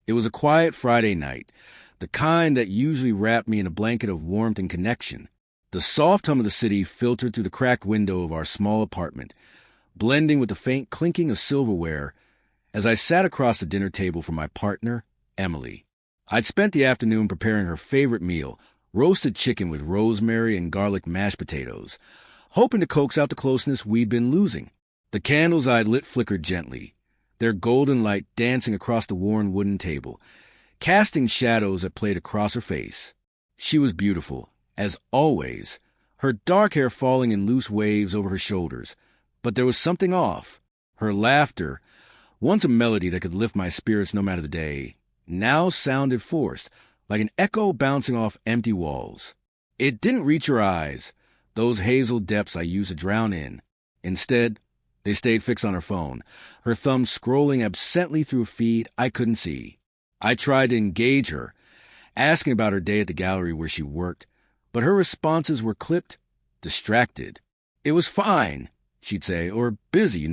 It was a quiet Friday night, the kind that usually wrapped me in a blanket of warmth and connection. The soft hum of the city filtered through the cracked window of our small apartment, blending with the faint clinking of silverware as I sat across the dinner table from my partner, Emily. I'd spent the afternoon preparing her favorite meal, roasted chicken with rosemary and garlic mashed potatoes, hoping to coax out the closeness we'd been losing. The candles I'd lit flickered gently, their golden light dancing across the worn wooden table, casting shadows that played across her face. She was beautiful, as always, her dark hair falling in loose waves over her shoulders. But there was something off. Her laughter, once a melody that could lift my spirits no matter the day, now sounded forced, like an echo bouncing off empty walls. It didn't reach her eyes, those hazel depths I used to drown in. Instead, they stayed fixed on her phone, her thumb scrolling absently through a feed I couldn't see. I tried to engage her, asking about her day at the gallery where she worked, but her responses were clipped, distracted. "It was fine," she'd say, or "busy,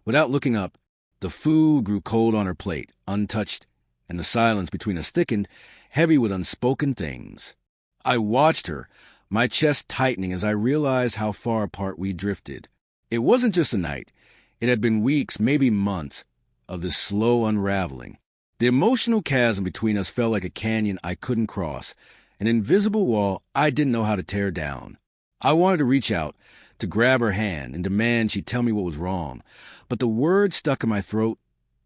without looking up. The food grew cold on her plate, untouched, and the silence between us thickened, heavy with unspoken things. I watched her, my chest tightening as I realized how far apart we drifted. It wasn't just a night. It had been weeks, maybe months, of this slow unraveling. The emotional chasm between us felt like a canyon I couldn't cross, an invisible wall I didn't know how to tear down. I wanted to reach out, to grab her hand and demand she tell me what was wrong, but the words stuck in my throat,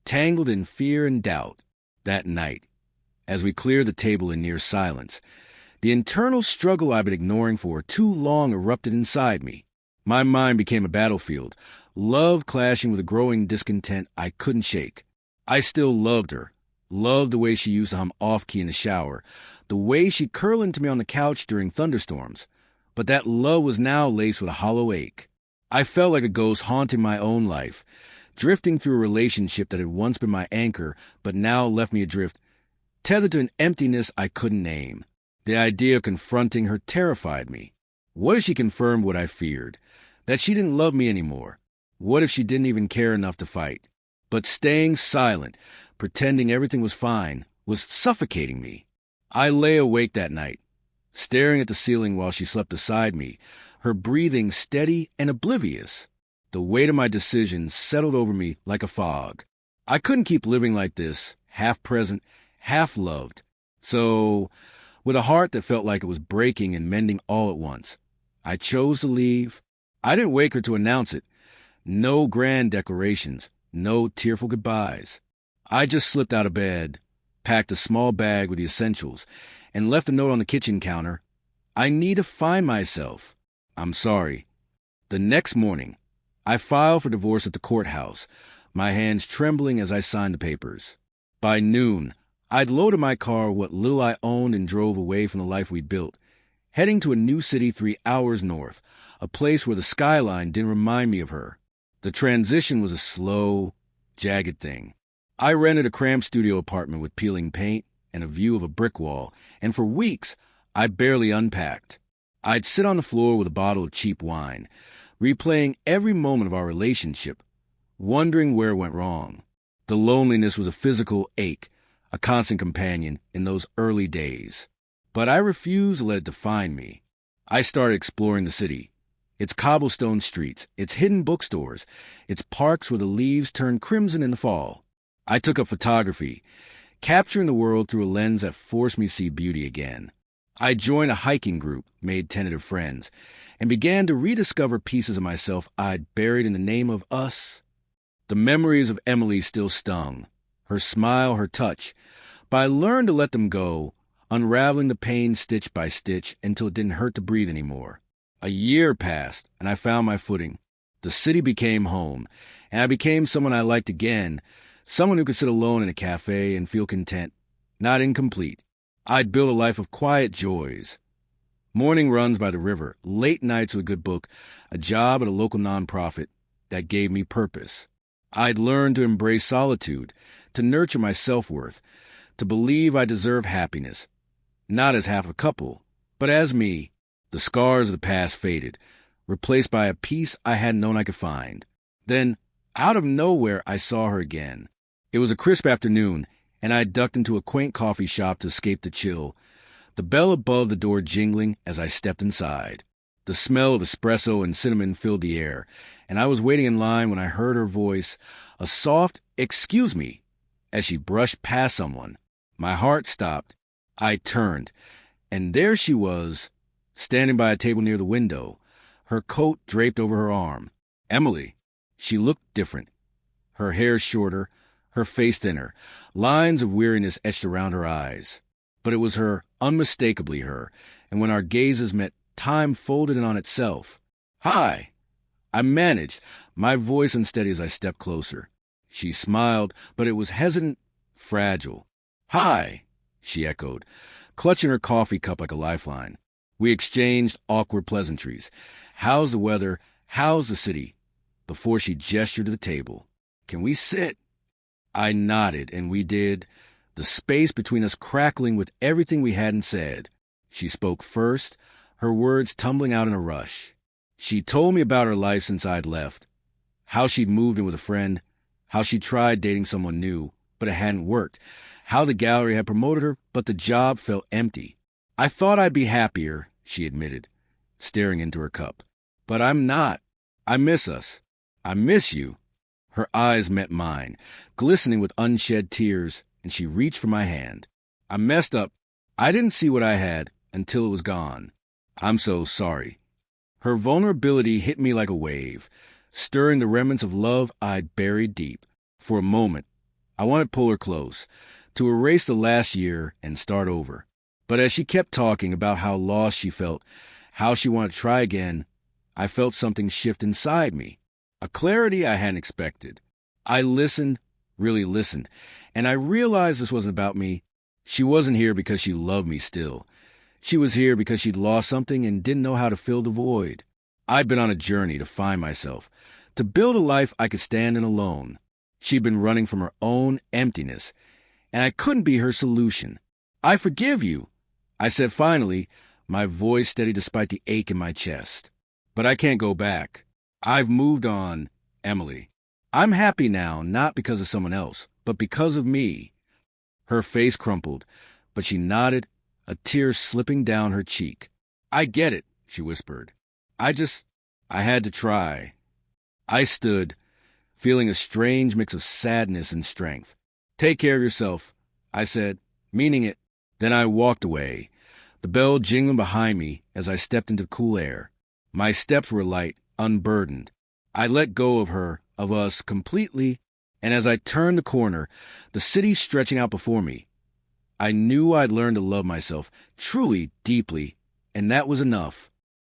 tangled in fear and doubt. That night, as we cleared the table in near silence, the internal struggle I'd been ignoring for too long erupted inside me. My mind became a battlefield, love clashing with a growing discontent I couldn't shake. I still loved her, loved the way she used to hum off-key in the shower, the way she'd curl into me on the couch during thunderstorms. But that love was now laced with a hollow ache. I felt like a ghost haunting my own life, drifting through a relationship that had once been my anchor, but now left me adrift, tethered to an emptiness I couldn't name. The idea of confronting her terrified me. What if she confirmed what I feared? That she didn't love me anymore? What if she didn't even care enough to fight? But staying silent, pretending everything was fine, was suffocating me. I lay awake that night, staring at the ceiling while she slept beside me, her breathing steady and oblivious. The weight of my decisions settled over me like a fog. I couldn't keep living like this, half present, half loved. So, with a heart that felt like it was breaking and mending all at once, I chose to leave. I didn't wake her to announce it. No grand declarations, no tearful goodbyes. I just slipped out of bed, packed a small bag with the essentials, and left a note on the kitchen counter. "I need to find myself. I'm sorry." The next morning, I filed for divorce at the courthouse, my hands trembling as I signed the papers. By noon, I'd loaded my car what little I owned and drove away from the life we'd built, heading to a new city 3 hours north, a place where the skyline didn't remind me of her. The transition was a slow, jagged thing. I rented a cramped studio apartment with peeling paint and a view of a brick wall, and for weeks, I barely unpacked. I'd sit on the floor with a bottle of cheap wine, replaying every moment of our relationship, wondering where it went wrong. The loneliness was a physical ache, a constant companion in those early days. But I refused to let it define me. I started exploring the city, its cobblestone streets, its hidden bookstores, its parks where the leaves turned crimson in the fall. I took up photography, capturing the world through a lens that forced me to see beauty again. I joined a hiking group, made tentative friends, and began to rediscover pieces of myself I'd buried in the name of us. The memories of Emily still stung, her smile, her touch, but I learned to let them go, unraveling the pain stitch by stitch until it didn't hurt to breathe anymore. A year passed, and I found my footing. The city became home, and I became someone I liked again, someone who could sit alone in a cafe and feel content, not incomplete. I'd built a life of quiet joys. Morning runs by the river, late nights with a good book, a job at a local nonprofit that gave me purpose. I'd learned to embrace solitude, to nurture my self-worth, to believe I deserve happiness, not as half a couple, but as me. The scars of the past faded, replaced by a peace I hadn't known I could find. Then, out of nowhere, I saw her again. It was a crisp afternoon, and I ducked into a quaint coffee shop to escape the chill, the bell above the door jingling as I stepped inside. The smell of espresso and cinnamon filled the air, and I was waiting in line when I heard her voice, a soft "excuse me," as she brushed past someone. My heart stopped. I turned, and there she was, standing by a table near the window, her coat draped over her arm. Emily. She looked different. Her hair shorter, her face thinner, lines of weariness etched around her eyes. But it was her, unmistakably her, and when our gazes met, time folded in on itself. "Hi!" I managed, my voice unsteady as I stepped closer. She smiled, but it was hesitant, fragile. "Hi!" she echoed, clutching her coffee cup like a lifeline. We exchanged awkward pleasantries. "How's the weather? How's the city?" Before she gestured to the table. "Can we sit?" I nodded, and we did, the space between us crackling with everything we hadn't said. She spoke first, her words tumbling out in a rush. She told me about her life since I'd left, how she'd moved in with a friend, how she tried dating someone new, but it hadn't worked, how the gallery had promoted her, but the job felt empty. "I thought I'd be happier," she admitted, staring into her cup. "But I'm not. I miss us. I miss you." Her eyes met mine, glistening with unshed tears, and she reached for my hand. "I messed up. I didn't see what I had until it was gone. I'm so sorry." Her vulnerability hit me like a wave, stirring the remnants of love I'd buried deep. For a moment, I wanted to pull her close, to erase the last year and start over. But as she kept talking about how lost she felt, how she wanted to try again, I felt something shift inside me, a clarity I hadn't expected. I listened, really listened, and I realized this wasn't about me. She wasn't here because she loved me still. She was here because she'd lost something and didn't know how to fill the void. I'd been on a journey to find myself, to build a life I could stand in alone. She'd been running from her own emptiness, and I couldn't be her solution. "I forgive you," I said finally, my voice steady despite the ache in my chest. "But I can't go back. I've moved on, Emily. I'm happy now, not because of someone else, but because of me." Her face crumpled, but she nodded, a tear slipping down her cheek. "I get it," she whispered. I had to try." I stood, feeling a strange mix of sadness and strength. "Take care of yourself," I said, meaning it. Then I walked away, the bell jingling behind me as I stepped into cool air. My steps were light, unburdened. I let go of her, of us, completely, and as I turned the corner, the city stretching out before me, I knew I'd learned to love myself, truly, deeply, and that was enough.